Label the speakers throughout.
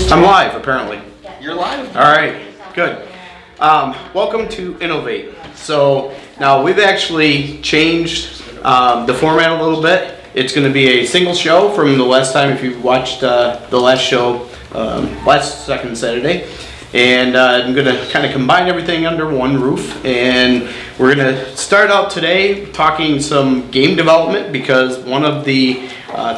Speaker 1: I'm live, apparently.
Speaker 2: You're live.
Speaker 1: All right, good. Welcome to Innovate. So now we've actually changed the format a little bit. It's going to be a single show from the last time, if you watched the last show, last second Saturday. And I'm going to kind of combine everything under one roof. And we're going to start out today talking some game development, because one of the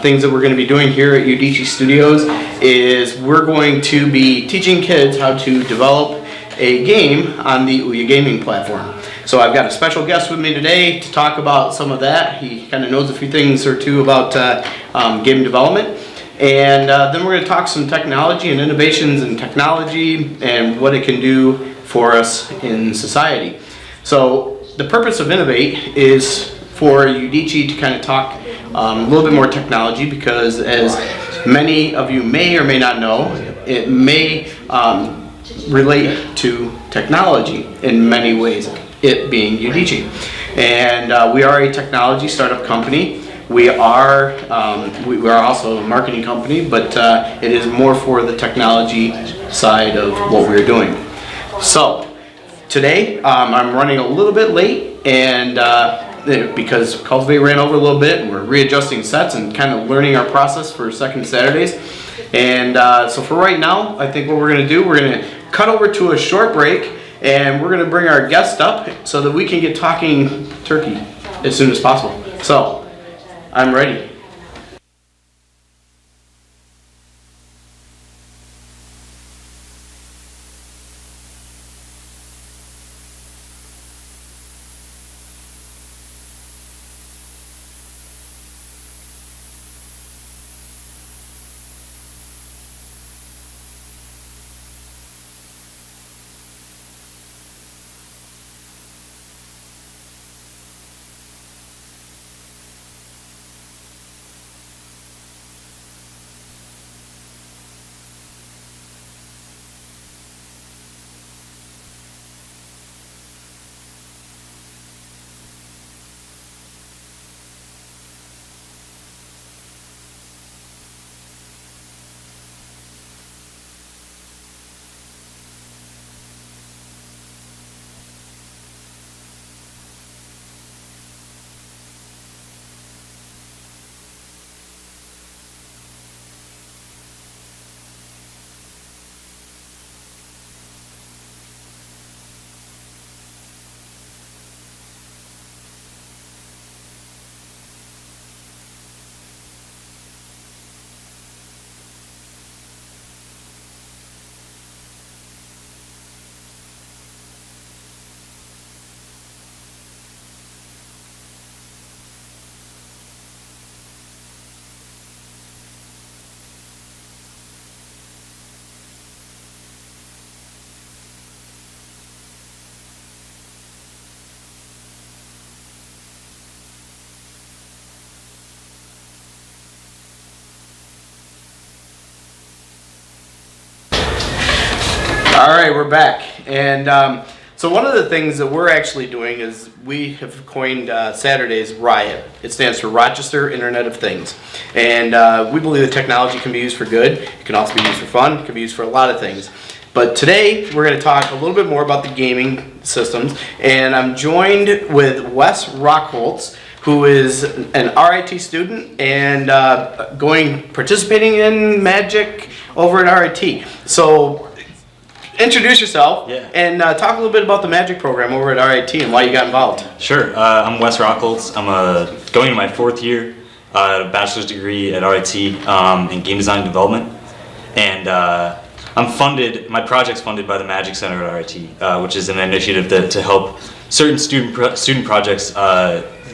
Speaker 1: things that we're going to be doing here at Udicci Studios is we're going to be teaching kids how to develop a game on the Ouya gaming platform. So I've got a special guest with me today to talk about some of that. He kind of knows a few things or two about game development. And then we're going to talk some technology and innovations in technology and what it can do for us in society. So the purpose of Innovate is for Udicci to kind of talk a little bit more technology, because as many of you may or may not know, it may relate to technology in many ways, it being Udicci. And we are a technology startup company. We are also a marketing company, but it is more for the technology side of what we're doing. So today I'm running a little bit late, and because Cultivate ran over a little bit, and we're readjusting sets and kind of learning our process for second Saturdays. And so for right now, I think what we're going to do, we're going to cut over to a short break, and we're going to bring our guest up so that we can get talking turkey as soon as possible. So I'm ready. All right, we're back. And so one of the things that we're actually doing is we have coined Saturdays RIOT. It stands for Rochester Internet of Things. And we believe that technology can be used for good. It can also be used for fun. It can be used for a lot of things. But today we're going to talk a little bit more about the gaming systems. And I'm joined with Wes Rockholtz, who is an RIT student and participating in Magic over at RIT. So introduce yourself and talk a little bit about the Magic program over at RIT and why you got involved.
Speaker 3: Sure. I'm Wes Rockholtz. I'm going to my fourth year, bachelor's degree at RIT in game design and development. And my project's funded by the Magic Center at RIT, which is an initiative to help certain student projects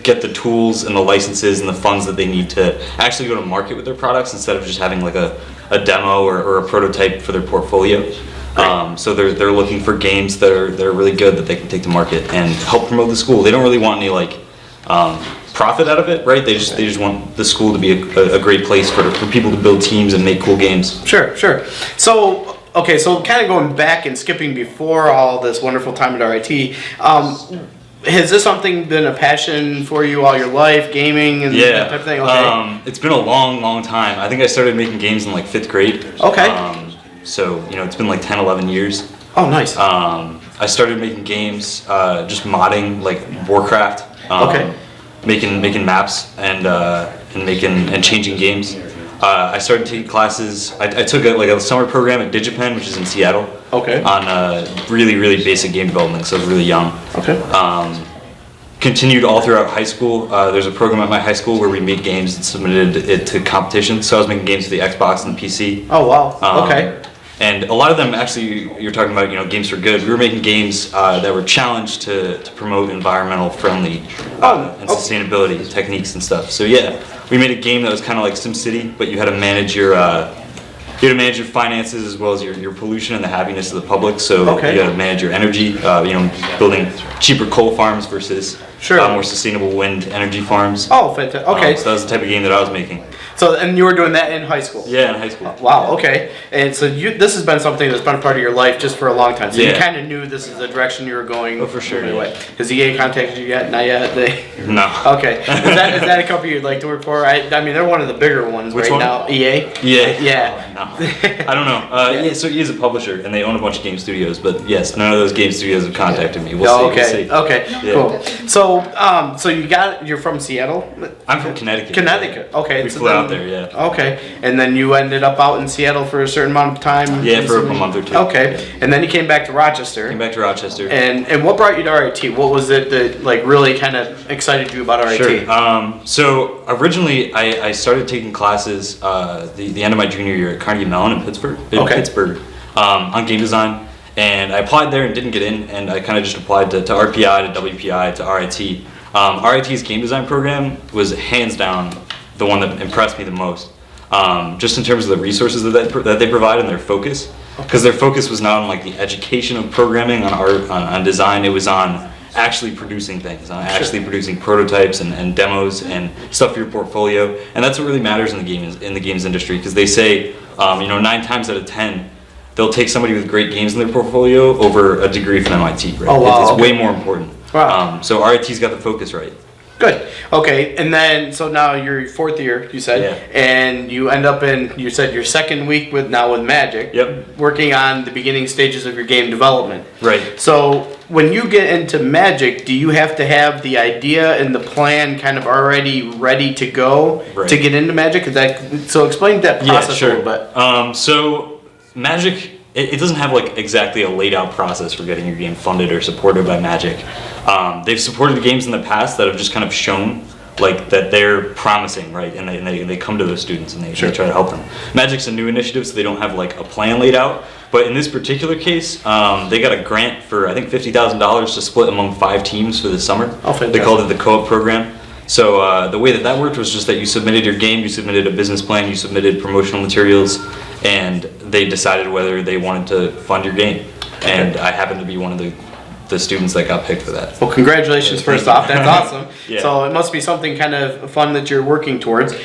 Speaker 3: get the tools and the licenses and the funds that they need to actually go to market with their products, instead of just having like a demo or a prototype for their portfolio. So they're looking for games that are really good that they can take to market and help promote the school. They don't really want any profit out of it, right? They just want the school to be a great place for people to build teams and make cool games.
Speaker 1: Sure. So okay, so kind of going back and skipping before all this wonderful time at RIT, has this something been a passion for you all your life, gaming and that type of thing? Okay.
Speaker 3: It's been a long time. I think I started making games in like 5th grade.
Speaker 1: Okay.
Speaker 3: So, it's been like 10, 11 years.
Speaker 1: Oh, nice.
Speaker 3: I started making games, just modding like Warcraft.
Speaker 1: Okay.
Speaker 3: Making maps and changing games. I started taking classes. I took a summer program at Udicci.TV, which is in Seattle.
Speaker 1: Okay.
Speaker 3: On really, really basic game development, so I was really young.
Speaker 1: Okay.
Speaker 3: Continued all throughout high school. There's a program at my high school where we made games and submitted it to competitions. So I was making games for the Xbox and the PC.
Speaker 1: Oh, wow. Okay.
Speaker 3: And a lot of them, actually, you're talking about, games for good. We were making games that were challenged to promote environmental friendly and sustainability techniques and stuff. So yeah, we made a game that was kind of like SimCity, but you had to manage your finances as well as your pollution and the happiness of the public. So you had to manage your energy, building cheaper coal farms versus more sustainable wind energy farms.
Speaker 1: Oh, fantastic. Okay.
Speaker 3: So that was the type of game that I was making.
Speaker 1: So, and you were doing that in high school?
Speaker 3: Yeah, in high school.
Speaker 1: Wow, okay. And so this has been something that's been a part of your life just for a long time. So you kind of knew this is the direction you were going.
Speaker 3: Oh, for sure.
Speaker 1: Has EA contacted you yet? Not yet?
Speaker 3: No.
Speaker 1: Okay. Is that a company you'd like to work for? I mean, they're one of the bigger ones now. EA?
Speaker 3: Yeah. No. I don't know. So EA is a publisher, and they own a bunch of game studios. But yes, none of those game studios have contacted me. We'll see.
Speaker 1: Okay. Yeah. Cool. So, you're from Seattle?
Speaker 3: I'm from Connecticut.
Speaker 1: Connecticut. Okay.
Speaker 3: We flew out there, yeah.
Speaker 1: Okay. And then you ended up out in Seattle for a certain amount of time?
Speaker 3: Yeah, for a month or two.
Speaker 1: Okay. And then you came back to Rochester. And what brought you to RIT? What was it that really kind of excited you about RIT?
Speaker 3: Sure. So originally I started taking classes the end of my junior year at Carnegie Mellon in Pittsburgh. On game design. And I applied there and didn't get in, and I kind of just applied to RPI, to WPI, to RIT. RIT's game design program was hands down the one that impressed me the most, just in terms of the resources that they provide and their focus. Because their focus was not on like the education of programming, on art, on design. It was on actually producing things, on actually producing prototypes and demos and stuff for your portfolio. And that's what really matters in the games industry, because they say 9 times out of 10 they'll take somebody with great games in their portfolio over a degree from MIT. Right?
Speaker 1: Oh, wow.
Speaker 3: It's way more important. Wow. So RIT's got the focus right.
Speaker 1: Good. Okay, and then so now you're 4th year, you said, and you end up in your second week with Magic.
Speaker 3: Yep.
Speaker 1: Working on the beginning stages of your game development.
Speaker 3: Right.
Speaker 1: So when you get into Magic, do you have to have the idea and the plan kind of already ready to go to get into Magic? So explain that process a little bit.
Speaker 3: So Magic, it doesn't have like exactly a laid out process for getting your game funded or supported by Magic. They've supported games in the past that have just kind of shown like that they're promising, right? And they come to those students and they try to help them. Magic's a new initiative, so they don't have like a plan laid out. But in this particular case, they got a grant for I think $50,000 to split among 5 teams for the summer.
Speaker 1: Oh, fantastic.
Speaker 3: They called it the co-op program. So the way that worked was just that you submitted your game, you submitted a business plan, you submitted promotional materials, and they decided whether they wanted to fund your game. And I happened to be one of the students that got picked for that.
Speaker 1: Well, congratulations first off. That's awesome. So it must be something kind of fun that you're working towards.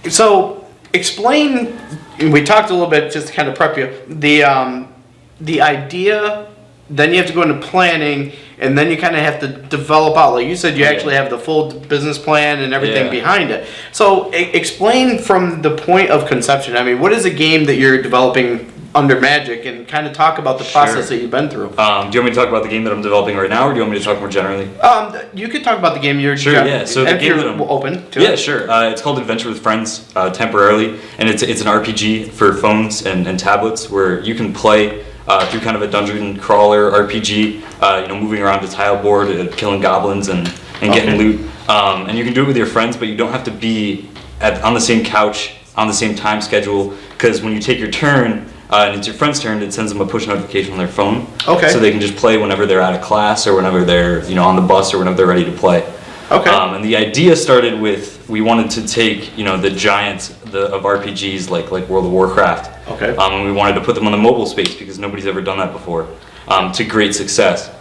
Speaker 1: So explain, we talked a little bit just to kind of prep you, the idea, then you have to go into planning, and then you kind of have to develop out. Like you said, you actually have the full business plan and everything behind it. So explain from the point of conception. I mean, what is a game that you're developing under Magic, and kind of talk about the process that you've been through.
Speaker 3: Do you want me to talk about the game that I'm developing right now, or do you want me to talk more generally?
Speaker 1: You could talk about the game you're
Speaker 3: So the game that I'm
Speaker 1: open to.
Speaker 3: Sure. It's called Adventure with Friends, temporarily, and it's an RPG for phones and tablets where you can play through kind of a dungeon crawler RPG, moving around the tile board, killing goblins and getting loot. And you can do it with your friends, but you don't have to be on the same couch on the same time schedule, because when you take your turn, and it's your friend's turn, it sends them a push notification on their phone. Okay. So they can just play whenever they're out of class or whenever they're on the bus or whenever they're ready to play.
Speaker 1: Okay.
Speaker 3: And the idea started with, we wanted to take the giants of RPGs like World of Warcraft.
Speaker 1: Okay.
Speaker 3: And we wanted to put them on the mobile space because nobody's ever done that before, to great success.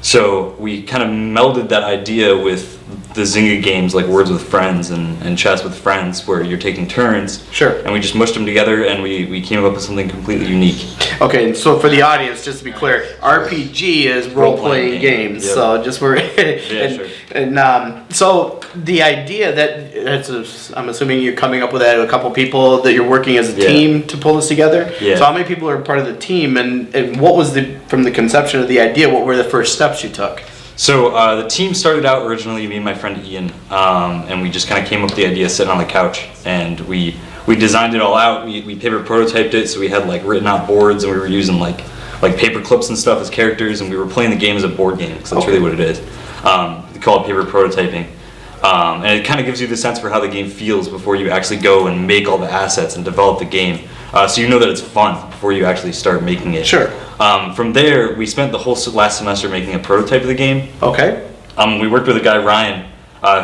Speaker 3: So we kind of melded that idea with the Zynga games like Words with Friends and Chess with Friends, where you're taking turns.
Speaker 1: Sure.
Speaker 3: And we just mushed them together, and we came up with something completely unique.
Speaker 1: Okay, so for the audience, just to be clear, RPG is role-playing games.
Speaker 3: Yep.
Speaker 1: So just for
Speaker 3: Sure.
Speaker 1: And so the idea I'm assuming you're coming up with that, a couple people that you're working as a team to pull this together.
Speaker 3: Yeah.
Speaker 1: So how many people are part of the team, and what was from the conception of the idea? What were the first steps you took?
Speaker 3: So the team started out originally, me and my friend Ian, and we just kind of came up with the idea sitting on the couch, and we designed it all out. We paper prototyped it, so we had like written out boards, and we were using like paper clips and stuff as characters, and we were playing the game as a board game, because that's really what it is. We call it paper prototyping, and it kind of gives you the sense for how the game feels before you actually go and make all the assets and develop the game, so you know that it's fun before you actually start making it.
Speaker 1: Sure.
Speaker 3: From there, we spent the whole last semester making a prototype of the game.
Speaker 1: Okay.
Speaker 3: We worked with a guy, Ryan,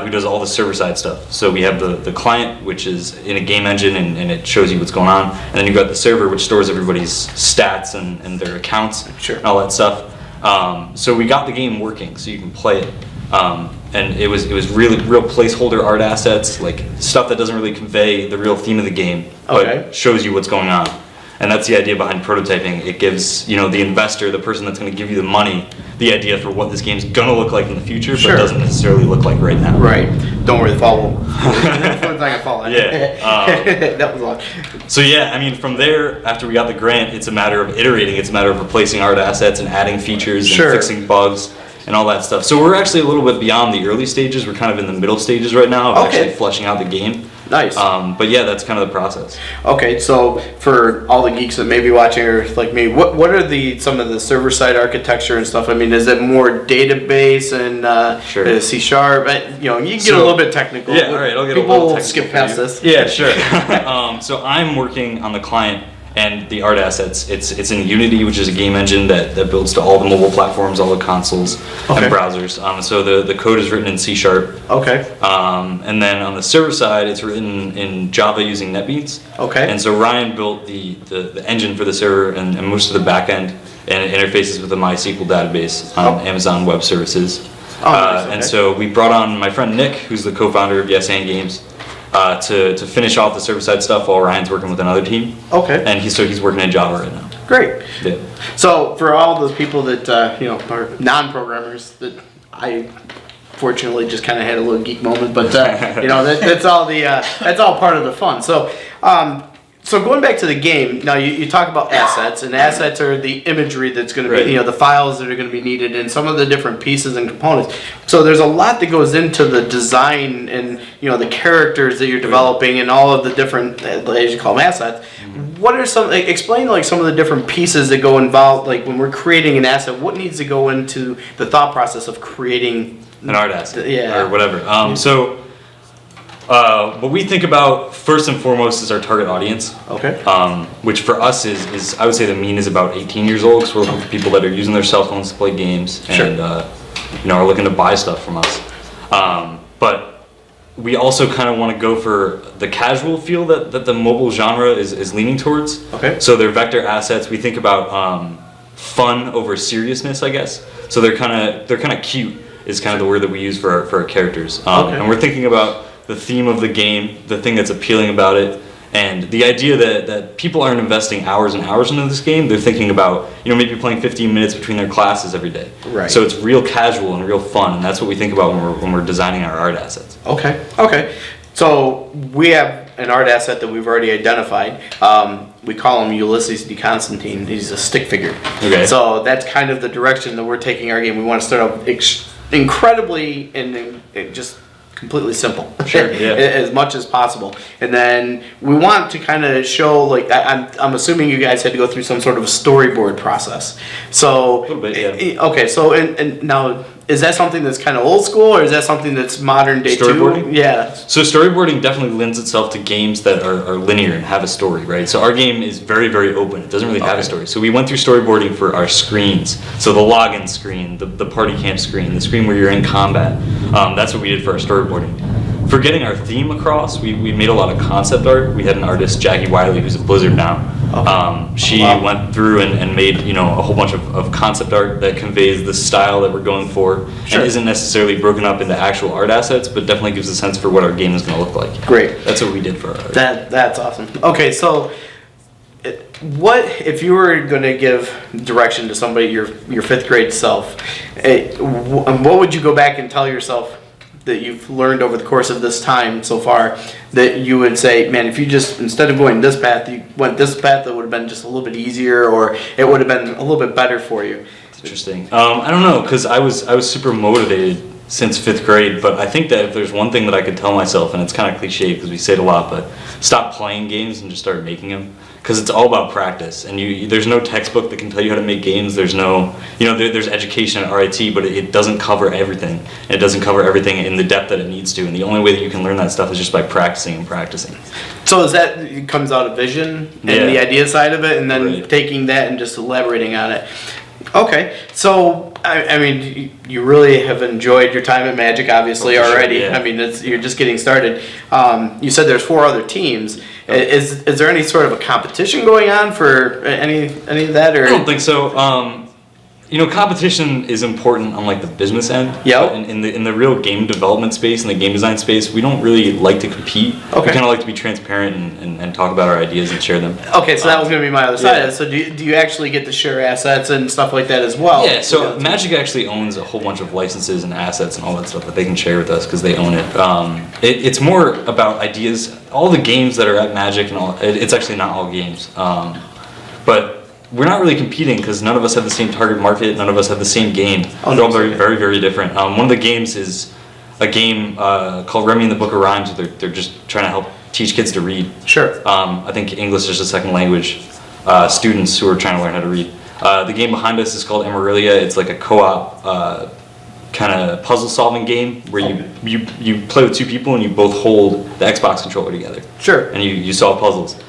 Speaker 3: who does all the server-side stuff. So we have the client, which is in a game engine, and it shows you what's going on. And then you've got the server, which stores everybody's stats and their accounts and all that stuff. So we got the game working, so you can play it. And it was really real placeholder art assets, like stuff that doesn't really convey the real theme of the game, but shows you what's going on. And that's the idea behind prototyping. It gives, the investor, the person that's going to give you the money, the idea for what this game's going to look like in the future, but it doesn't necessarily look like right now.
Speaker 1: Right. Don't worry, the fall won't. It's not going to fall.
Speaker 3: Yeah.
Speaker 1: That was long.
Speaker 3: So yeah, I mean, from there, after we got the grant, it's a matter of iterating. It's a matter of replacing art assets and adding features and fixing bugs and all that stuff. So we're actually a little bit beyond the early stages. We're kind of in the middle stages right now of actually fleshing out the game.
Speaker 1: Nice.
Speaker 3: But yeah, that's kind of the process.
Speaker 1: Okay, so for all the geeks that may be watching, or like me, what are some of the server side architecture and stuff? I mean, is it more database and C#? You can get a little bit technical.
Speaker 3: Yeah, all right, I'll get
Speaker 1: People
Speaker 3: a little
Speaker 1: will
Speaker 3: technical.
Speaker 1: skip past this.
Speaker 3: Yeah, sure. So I'm working on the client and the art assets. It's in Unity, which is a game engine that builds to all the mobile platforms, all the consoles and browsers. So the code is written in C#.
Speaker 1: Okay.
Speaker 3: And then on the server side, it's written in Java using NetBeans.
Speaker 1: Okay.
Speaker 3: And so Ryan built the engine for the server and most of the back end, and it interfaces with the MySQL database on Amazon Web Services.
Speaker 1: Nice.
Speaker 3: And so we brought on my friend Nick, who's the co-founder of Yes and Games, to finish off the server-side stuff while Ryan's working with another team. Okay. And he's working in Java right now.
Speaker 1: Great.
Speaker 3: Yeah.
Speaker 1: So for all those people that are non-programmers, that I fortunately just kind of had a little geek moment, but that's all that's all part of the fun. So. So going back to the game, now you talk about assets, and assets are the imagery that's going to be, the files that are going to be needed, and some of the different pieces and components. So there's a lot that goes into the design and, the characters that you're developing and all of the different, as you call them, assets. What are explain some of the different pieces that go involved, like when we're creating an asset, what needs to go into the thought process of creating
Speaker 3: an art asset or whatever. What we think about first and foremost is our target audience. Okay. Which for us is I would say the mean is about 18 years old, because we're looking for people that are using their cell phones to play games and are looking to buy stuff from us. But we also kind of want to go for the casual feel that the mobile genre is leaning towards. Okay. So they're vector assets. We think about fun over seriousness, I guess. So they're kind of cute is kind of the word that we use for our characters. And we're thinking about the theme of the game, the thing that's appealing about it, and the idea that people aren't investing hours and hours into this game. They're thinking about, maybe playing 15 minutes between their classes every day. Right. So it's real casual and real fun, and that's what we think about when we're designing our art assets.
Speaker 1: Okay. So we have an art asset that we've already identified. We call him Ulysses de Constantine. He's a stick figure. Okay. So that's kind of the direction that we're taking our game. We want to start off incredibly and just completely simple. Sure, yeah. As much as possible. And then we want to kind of show, I'm assuming you guys had to go through some sort of storyboard process. So, a little bit, yeah. Okay, so and now, is that something that's kind of old school, or is that something that's modern day
Speaker 3: storyboarding?
Speaker 1: Too? Yeah.
Speaker 3: So storyboarding definitely lends itself to games that are linear and have a story, right? So our game is very, very open. It doesn't really have a story. So we went through storyboarding for our screens. So the login screen, the party camp screen, the screen where you're in combat. That's what we did for our storyboarding. for getting our theme across, we made a lot of concept art. We had an artist, Jackie Wiley, who's at Blizzard now. She went through and made a whole bunch of concept art that conveys the style that we're going for, and isn't necessarily broken up into actual art assets, but definitely gives a sense for what our game is going to look like.
Speaker 1: Great.
Speaker 3: That's what we did for our art.
Speaker 1: That's awesome. Okay, so what if you were going to give direction to somebody, your fifth grade self? What would you go back and tell yourself that you've learned over the course of this time so far, that you would say, man, if you just, instead of going this path, you went this path, that would have been just a little bit easier, or it would have been a little bit better for you?
Speaker 3: It's interesting. I don't know, because I was super motivated since fifth grade, but I think that if there's one thing that I could tell myself, and it's kind of cliche because we say it a lot, but stop playing games and just start making them. Because it's all about practice, and there's no textbook that can tell you how to make games. There's no, there's education at RIT, but it doesn't cover everything. And it doesn't cover everything in the depth that it needs to. And the only way that you can learn that stuff is just by practicing and practicing.
Speaker 1: So it comes out of vision and the idea side of it, and then taking that and just elaborating on it. Okay, so I mean, you really have enjoyed your time at Magic, obviously, already. Sure, yeah. I mean, you're just getting started. You said there's 4 other teams. Is there any sort of a competition going on for any of that? Or?
Speaker 3: I don't think so. Competition is important on like the business end.
Speaker 1: Yeah.
Speaker 3: In the real game development space, in the game design space, we don't really like to compete.
Speaker 1: Okay.
Speaker 3: We kind of like to be transparent and talk about our ideas and share them.
Speaker 1: Okay, so that was going to be my other side. So do you actually get to share assets and stuff like that as well?
Speaker 3: Yeah. So Magic actually owns a whole bunch of licenses and assets and all that stuff that they can share with us because they own it. It's more about ideas. All the games that are at Magic and all. It's actually not all games, but. We're not really competing because none of us have the same target market. None of us have the same game. They're all very, very, very different. One of the games is a game called Remy and the Book of Rhymes. They're just trying to help teach kids to read.
Speaker 1: Sure.
Speaker 3: I think English is a second language. Students who are trying to learn how to read. The game behind us is called Amaryllia. It's like a co-op kind of puzzle-solving game where you play with 2 people and you both hold the Xbox controller together.
Speaker 1: Sure.
Speaker 3: And you solve puzzles.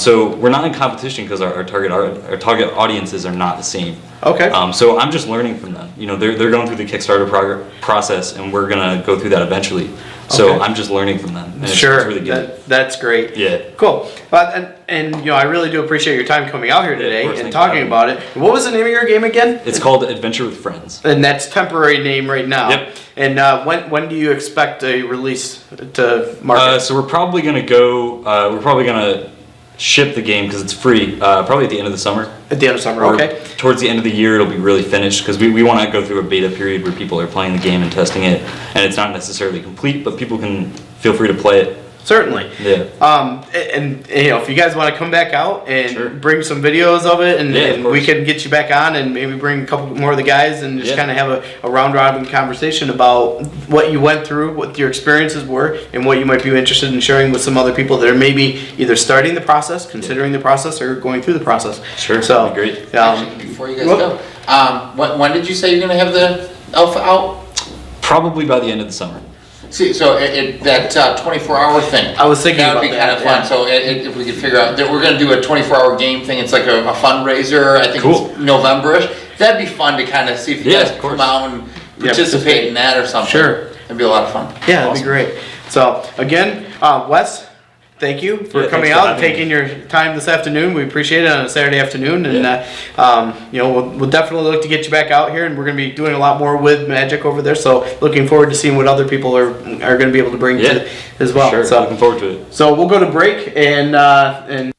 Speaker 3: So we're not in competition because our target audiences are not the same.
Speaker 1: Okay.
Speaker 3: So I'm just learning from them. They're going through the Kickstarter process, and we're gonna go through that eventually. So I'm just learning from them. And it's really good.
Speaker 1: That's great.
Speaker 3: Yeah.
Speaker 1: Cool. And I really do appreciate your time coming out here today and talking about it. What was the name of your game again?
Speaker 3: It's called Adventure with Friends.
Speaker 1: And that's temporary name right now.
Speaker 3: Yep.
Speaker 1: And when do you expect a release to market?
Speaker 3: So we're probably gonna ship the game because it's free probably at the end of the summer.
Speaker 1: At the end of summer, okay.
Speaker 3: Towards the end of the year, it'll be really finished because we want to go through a beta period where people are playing the game and testing it, and it's not necessarily complete, but people can feel free to play it.
Speaker 1: Certainly.
Speaker 3: Yeah.
Speaker 1: And if you guys want to come back out and bring some videos of it, and we can get you back on and maybe bring a couple more of the guys and just kind of have a round robin conversation about what you went through, what your experiences were, and what you might be interested in sharing with some other people that are maybe either starting the process, considering the process, or going through the process.
Speaker 3: Sure.
Speaker 1: So
Speaker 3: that'd be great.
Speaker 2: Actually, before you guys go, when did you say you're going to have the alpha out?
Speaker 3: Probably by the end of the summer.
Speaker 2: See, so that 24-hour thing.
Speaker 1: I was thinking
Speaker 2: that would be kind of fun. So if we could figure out that we're going to do a 24-hour game thing, it's like a fundraiser. I think it's November-ish. That'd be fun to kind of see if you guys come out and participate in that or something.
Speaker 1: Sure.
Speaker 2: It'd be a lot of fun.
Speaker 1: Yeah, that'd be great. So again, Wes, thank you for coming out and taking your time this afternoon. We appreciate it on a Saturday afternoon, and we'll definitely look to get you back out here, and we're going to be doing a lot more with Magic over there. So looking forward to seeing what other people are going to be able to bring to as well.
Speaker 3: Sure.
Speaker 1: So
Speaker 3: looking forward to it.
Speaker 1: So we'll go to break and.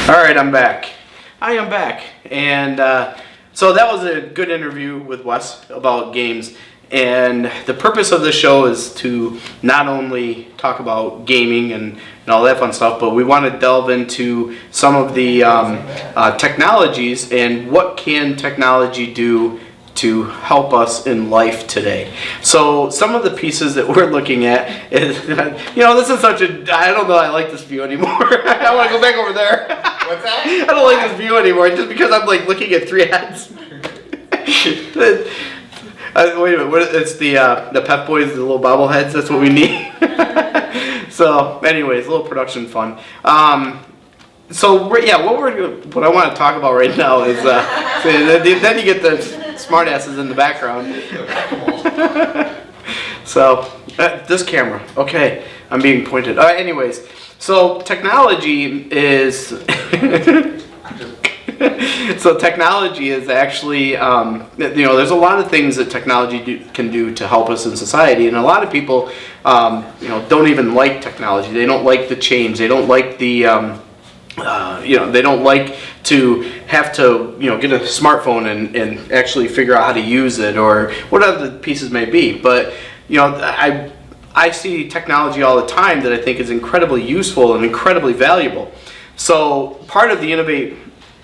Speaker 1: All right, I'm back. I am back. And so that was a good interview with Wes about games. And the purpose of this show is to not only talk about gaming and all that fun stuff, but we want to delve into some of the technologies and what can technology do to help us in life today. So some of the pieces that we're looking at is, this is such a, I don't know, I like this view anymore. I want to go back over there.
Speaker 2: What's that?
Speaker 1: I don't like this view anymore just because I'm like looking at three heads. Wait a minute, it's the Pep Boys, the little bobbleheads, that's what we need. So anyways, a little production fun. What I want to talk about right now is, then you get the smart asses in the background. So, this camera, okay, I'm being pointed. Anyways, so technology is, technology is actually, there's a lot of things that technology can do to help us in society, and a lot of people, don't even like technology. They don't like the change. They don't like the, they don't like to have to, get a smartphone and actually figure out how to use it or whatever the pieces may be. But, I see technology all the time that I think is incredibly useful and incredibly valuable. So part of the Innovate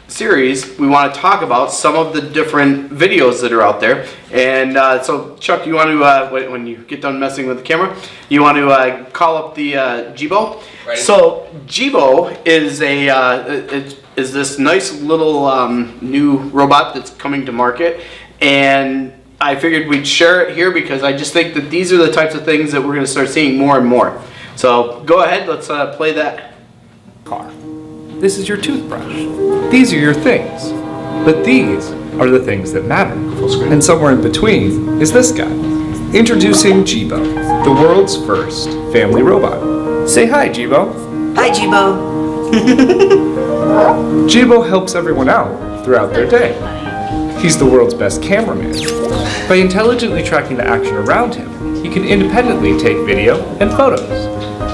Speaker 1: series, we want to talk about some of the different videos that are out there. And so Chuck, you want to, when you get done messing with the camera, you want to call up the Jibo?
Speaker 2: Right.
Speaker 1: So Jibo is is this nice little new robot that's coming to market, and I figured we'd share it here because I just think that these are the types of things that we're going to start seeing more and more. So go ahead, let's play that.
Speaker 4: Car. This is your toothbrush. These are your things. But these are the things that matter. And somewhere in between is this guy. Introducing Jibo, the world's first family robot. Say hi, Jibo.
Speaker 5: Hi, Jibo.
Speaker 4: Jibo helps everyone out throughout their day. He's the world's best cameraman. By intelligently tracking the action around him, he can independently take video and photos,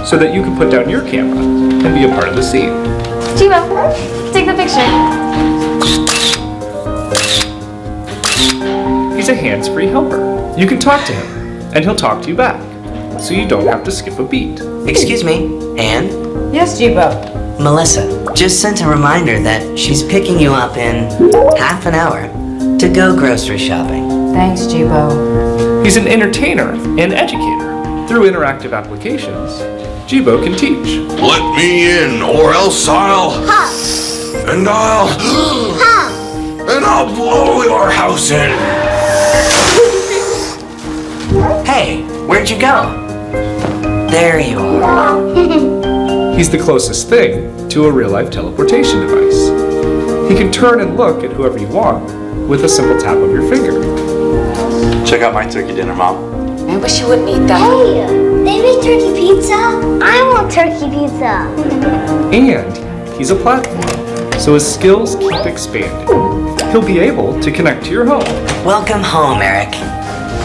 Speaker 4: so that you can put down your camera and be a part of the scene.
Speaker 6: Jibo, take the picture.
Speaker 4: He's a hands-free helper. You can talk to him, and he'll talk to you back, so you don't have to skip a beat.
Speaker 5: Excuse me, Anne?
Speaker 7: Yes, Jibo.
Speaker 5: Melissa just sent a reminder that she's picking you up in half an hour to go grocery shopping.
Speaker 7: Thanks, Jibo.
Speaker 4: He's an entertainer and educator. Through interactive applications, Jibo can teach.
Speaker 8: Let me in, or else I'll blow your house in.
Speaker 5: Hey, where'd you go? There you are.
Speaker 4: He's the closest thing to a real-life teleportation device. He can turn and look at whoever you want with a simple tap of your finger.
Speaker 3: Check out my turkey dinner, Mom.
Speaker 6: I wish you wouldn't eat that.
Speaker 9: Hey, they make turkey pizza? I want turkey pizza.
Speaker 4: And he's a platform, so his skills keep expanding. He'll be able to connect to your home.
Speaker 5: Welcome home, Eric.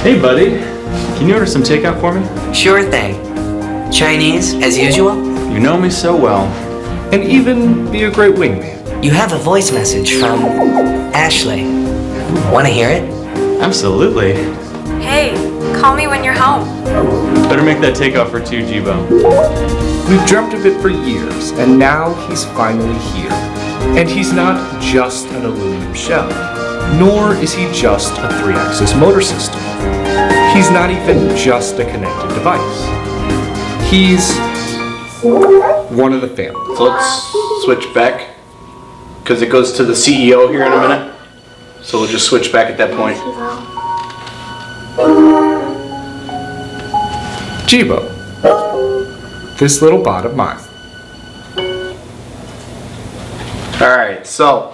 Speaker 3: Hey, buddy. Can you order some takeout for me?
Speaker 5: Sure thing. Chinese, as usual?
Speaker 3: You know me so well.
Speaker 4: And even be a great wingman.
Speaker 5: You have a voice message from Ashley. Want to hear it?
Speaker 3: Absolutely.
Speaker 6: Hey, call me when you're home.
Speaker 3: Better make that takeout for two, Jibo.
Speaker 4: We've dreamt of it for years, and now he's finally here. And he's not just an aluminum shell, nor is he just a 3-axis motor system. He's not even just a connected device. He's one of the family.
Speaker 1: So let's switch back, because it goes to the CEO here in a minute. So we'll just switch back at that point.
Speaker 4: Jibo, this little bot of mine.
Speaker 1: Alright, so,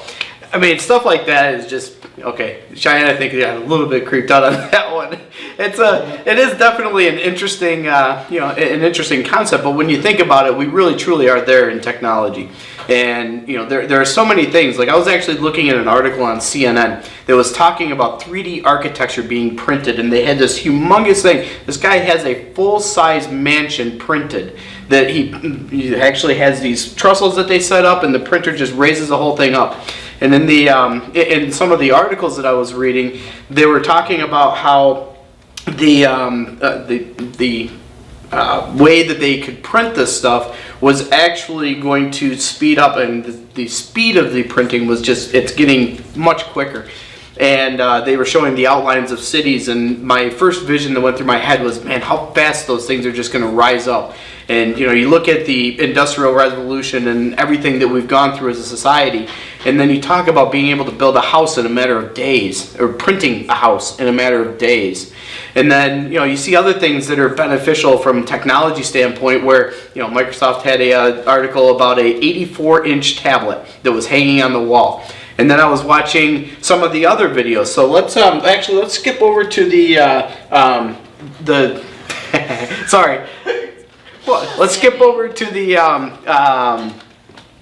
Speaker 1: stuff like that is just, okay, Cheyenne, I think, got a little bit creeped out on that one. It is definitely an interesting, an interesting concept, but when you think about it, we really truly are there in technology. And, there are so many things. Like, I was actually looking at an article on CNN that was talking about 3D architecture being printed, and they had this humongous thing. This guy has a full-size mansion printed that he actually has these trussels that they set up, and the printer just raises the whole thing up. And in the in some of the articles that I was reading, they were talking about how the way that they could print this stuff was actually going to speed up, and the speed of the printing was just, it's getting much quicker. And they were showing the outlines of cities, and my first vision that went through my head was, man, how fast those things are just going to rise up. And you know, you look at the Industrial Revolution and everything that we've gone through as a society, and then you talk about being able to build a house in a matter of days, or printing a house in a matter of days. And then, you know, you see other things that are beneficial from a technology standpoint, where, you know, Microsoft had a article about a 84-inch tablet that was hanging on the wall. And then I was watching some of the other videos. So let's actually let's skip over to the sorry. Well, let's skip over to the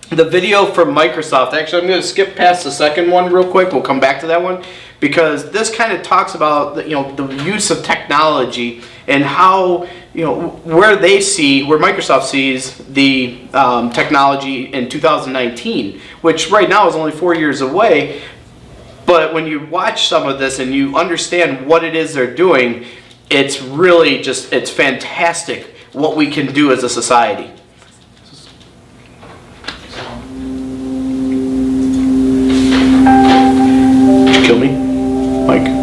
Speaker 1: video from Microsoft. Actually, I'm going to skip past the second one real quick. We'll come back to that one, because this kind of talks about the, you know, the use of technology and how, you know, where Microsoft sees the technology in 2019, which right now is only 4 years away. But when you watch some of this and you understand what it is they're doing, it's really just, it's fantastic what we can do as a society. Did you kill me, Mike?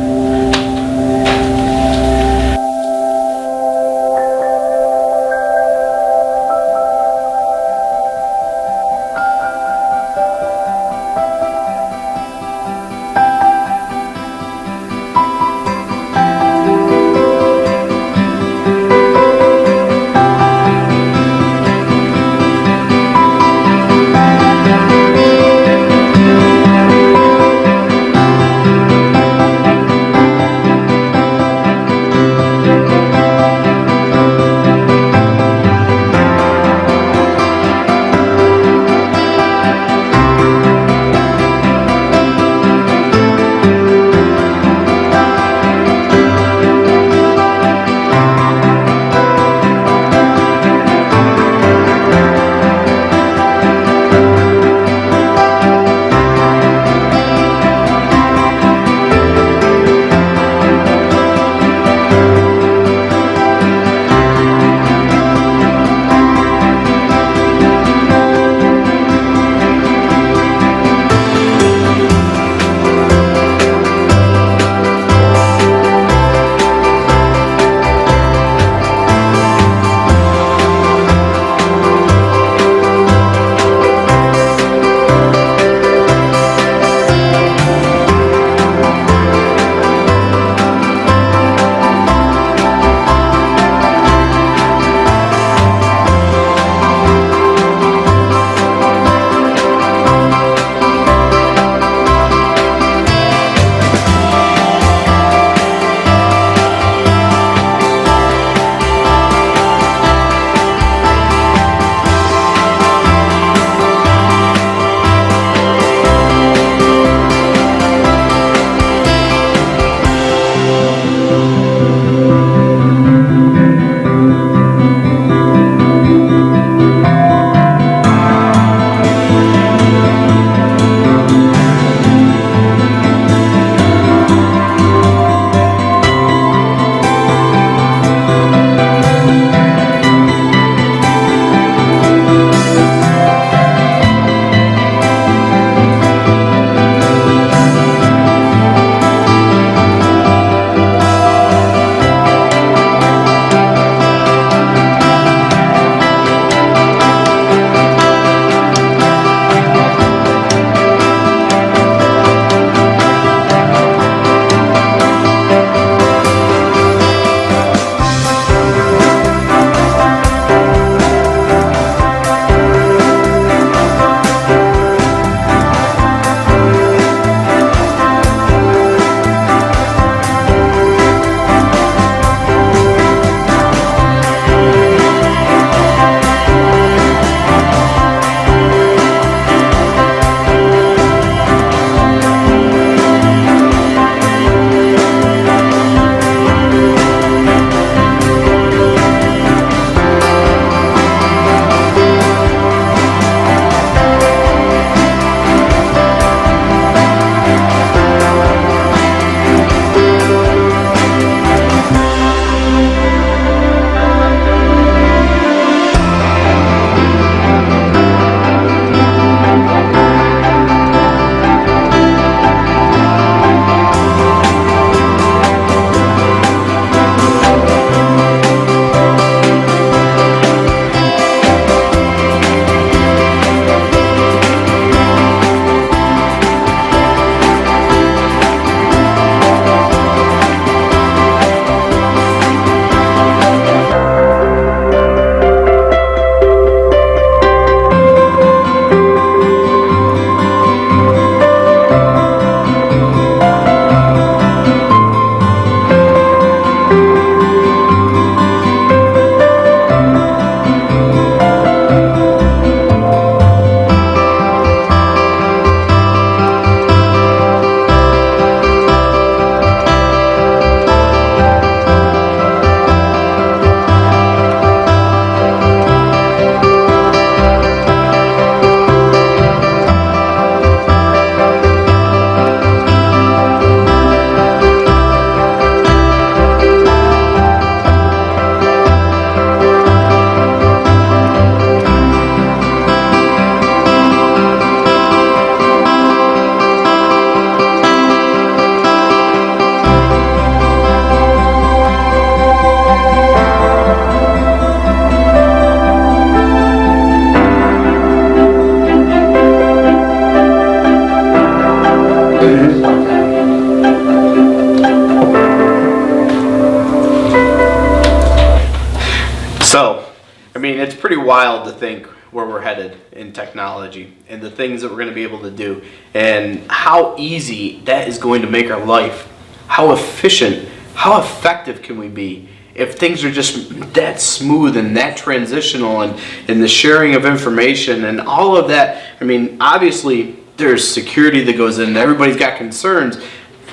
Speaker 1: it's pretty wild to think where we're headed in technology and the things that we're going to be able to do and how easy that is going to make our life. How efficient, how effective can we be if things are just that smooth and that transitional and the sharing of information and all of that. I mean, obviously there's security that goes in, everybody's got concerns,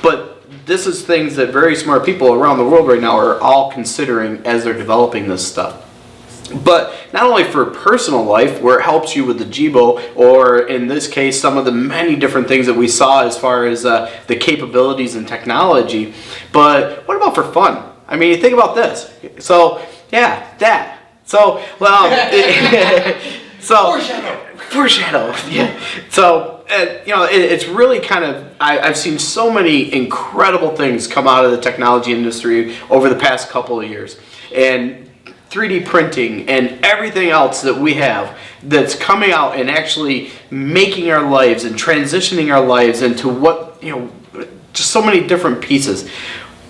Speaker 1: but this is things that very smart people around the world right now are all considering as they're developing this stuff. But not only for personal life, where it helps you with the Jibo, or in this case, some of the many different things that we saw as far as the capabilities and technology, but what about for fun? I mean, think about this. So, yeah, that. So, well, foreshadow. Yeah. So, it's really kind of, I've seen so many incredible things come out of the technology industry over the past couple of years. And 3D printing and everything else that we have that's coming out and actually making our lives and transitioning our lives into what, just so many different pieces.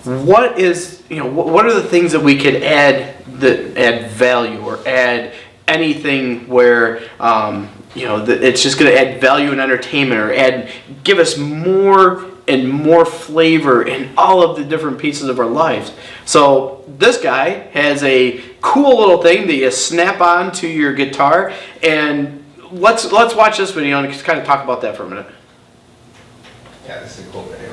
Speaker 1: What are the things that we could add that add value or add anything where, that it's just going to add value and entertainment or give us more and more flavor in all of the different pieces of our lives. So this guy has a cool little thing that you snap on to your guitar, and let's watch this video and just kind of talk about that for a minute.
Speaker 2: Yeah, this is a cool video.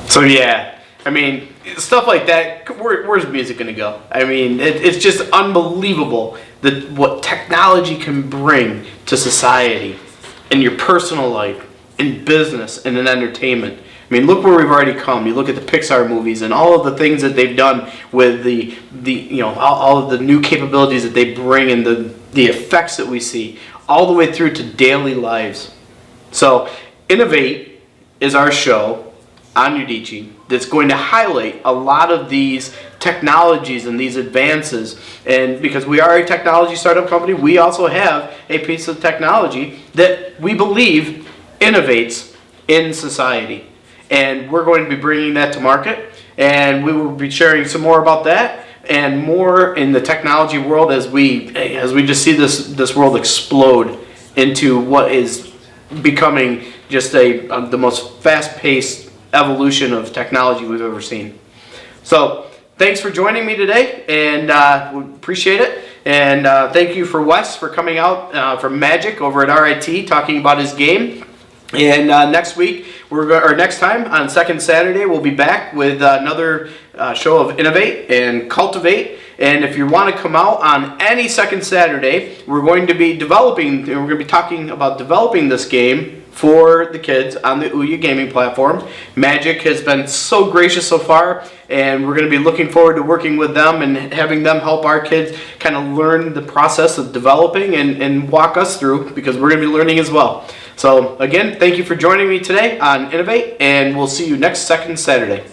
Speaker 1: So yeah, I mean, stuff like that, where's music going to go? I mean, it's just unbelievable that what technology can bring to society, in your personal life, in business, and in entertainment. I mean, look where we've already come. You look at the Pixar movies and all of the things that they've done with all of the new capabilities that they bring and the effects that we see, all the way through to daily lives. So, Innovate is our show on Udicci that's going to highlight a lot of these technologies and these advances. And because we are a technology startup company, we also have a piece of technology that we believe innovates in society. And we're going to be bringing that to market, and we will be sharing some more about that and more in the technology world as we just see this world explode into what is becoming just the most fast-paced evolution of technology we've ever seen. So thanks for joining me today, and we appreciate it. And thank you for Wes for coming out from Magic over at RIT talking about his game. And next week, next time on second Saturday, we'll be back with another show of Innovate and Cultivate. And if you want to come out on any second Saturday, we're going to be talking about developing this game for the kids on the Ouya gaming platform. Magic has been so gracious so far, and we're going to be looking forward to working with them and having them help our kids kind of learn the process of developing and walk us through, because we're going to be learning as well. So again, thank you for joining me today on Innovate, and we'll see you next second Saturday.